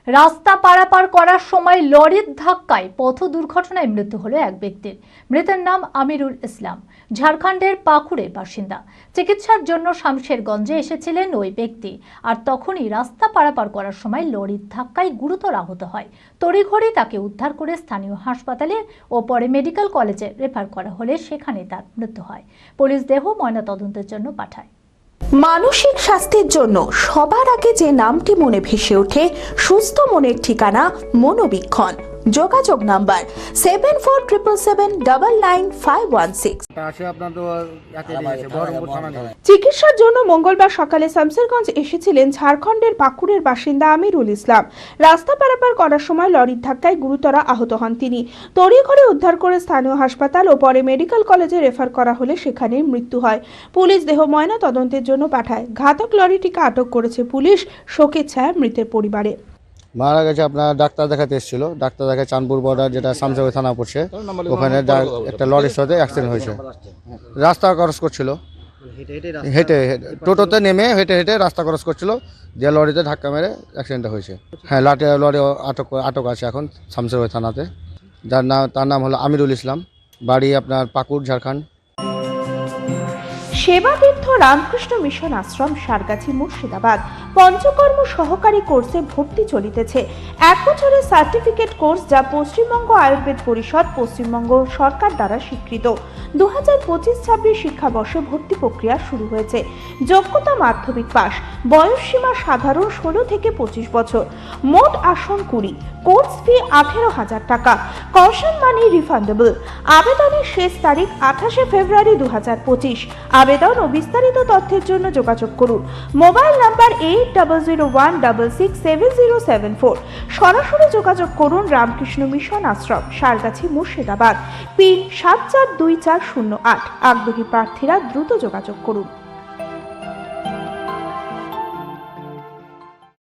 রাস্তা পারাপার করার সময় লরির ধাক্কায় পথ দুর্ঘটনায় মৃত্যু হলো এক ব্যক্তির। মৃতের নাম আমিরুল ইসলাম, ঝাড়খণ্ডের পাকুড়ের বাসিন্দা। চিকিৎসার জন্য শামশেরগঞ্জে এসেছিলেন ওই ব্যক্তি, আর তখনই রাস্তা পারাপার করার সময় লরির ধাক্কায় গুরুতর আহত হয়। তড়িঘড়ি তাকে উদ্ধার করে স্থানীয় হাসপাতালে ও পরে মেডিকেল কলেজে রেফার করা হলে সেখানে তার মৃত্যু হয়। পুলিশ দেহ ময়নাতদন্তের জন্য পাঠায়। মানসিক স্বাস্থ্যের জন্য সবার আগে যে নামটি মনে ভেসে ওঠে, সুস্থ মনের ঠিকানা মনোবীক্ষণ। যোগাযোগ নাম্বার 7477799516। চিকিৎসার জন্য মঙ্গলবার সকালে শামশেরগঞ্জ এসেছিলেন ঝাড়খণ্ডের পাকুড়ের বাসিন্দা আমিরুল ইসলাম। রাস্তা পারাপার করার সময় লরির ধাক্কায় গুরুতর আহত হন তিনি। তড়িঘড়ি উদ্ধার করে স্থানীয় হাসপাতাল ও পরে মেডিকেল কলেজে রেফার করা হলে সেখানেই মৃত্যু হয়। পুলিশ দেহ ময়না তদন্তের জন্য পাঠায়। ঘাতক লরিটিকে আটক করেছে পুলিশ। শোকের ছায়া মৃতের পরিবারে। মারা গেছে আপনার ডাক্তার দেখাতে এসেছিল, ডাক্তার দেখায় চাঁদপুর বর্ডার, যেটা শামশেরগঞ্জ থানা পড়ছে, ওখানে একটা লরির সাথে অ্যাক্সিডেন্ট হয়েছে। রাস্তা ক্রস করছিল, হেঁটে টোটোতে নেমে হেঁটে হেঁটে রাস্তা ক্রস করছিল, যে লরিতে ধাক্কা মেরে অ্যাক্সিডেন্টটা হয়েছে। হ্যাঁ, লরি আটক আছে এখন শামশেরগঞ্জ থানাতে। তার নাম হলো আমিরুল ইসলাম, বাড়ি আপনার পাকুড়, ঝাড়খণ্ড। সেবাতীর্থ রামকৃষ্ণ মিশন আশ্রম, সারগাছি, মুর্শিদাবাদ। পঞ্চকর্ম সহকারী কোর্সে ভর্তি চলিতেছে। 1 বছরের সার্টিফিকেট কোর্স, যা পশ্চিমবঙ্গ আয়ুর্বেদ পরিষদ, পশ্চিমবঙ্গ সরকার দ্বারা স্বীকৃত। 2025-26 শিক্ষাবর্ষে ভর্তি প্রক্রিয়া শুরু হয়েছে। যোগ্যতা মাধ্যমিক পাস। বয়স সীমা সাধারণ 16 থেকে 25 বছর। মোট আসন 20। কোর্স ফি 18,000 টাকা। কশন মানি রিফান্ডেবল। আবেদনের শেষ তারিখ 28 ফেব্রুয়ারি 2025। আবেদন ও বিস্তারিত তথ্যের জন্য যোগাযোগ করুন। Mobile number 8001667074। সরাসরি যোগাযোগ করুন রামকৃষ্ণ মিশন আশ্রম, সারগাছি, মুর্শিদাবাদ। পিন 742408। আগ্রহী প্রার্থীরা দ্রুত যোগাযোগ করুন।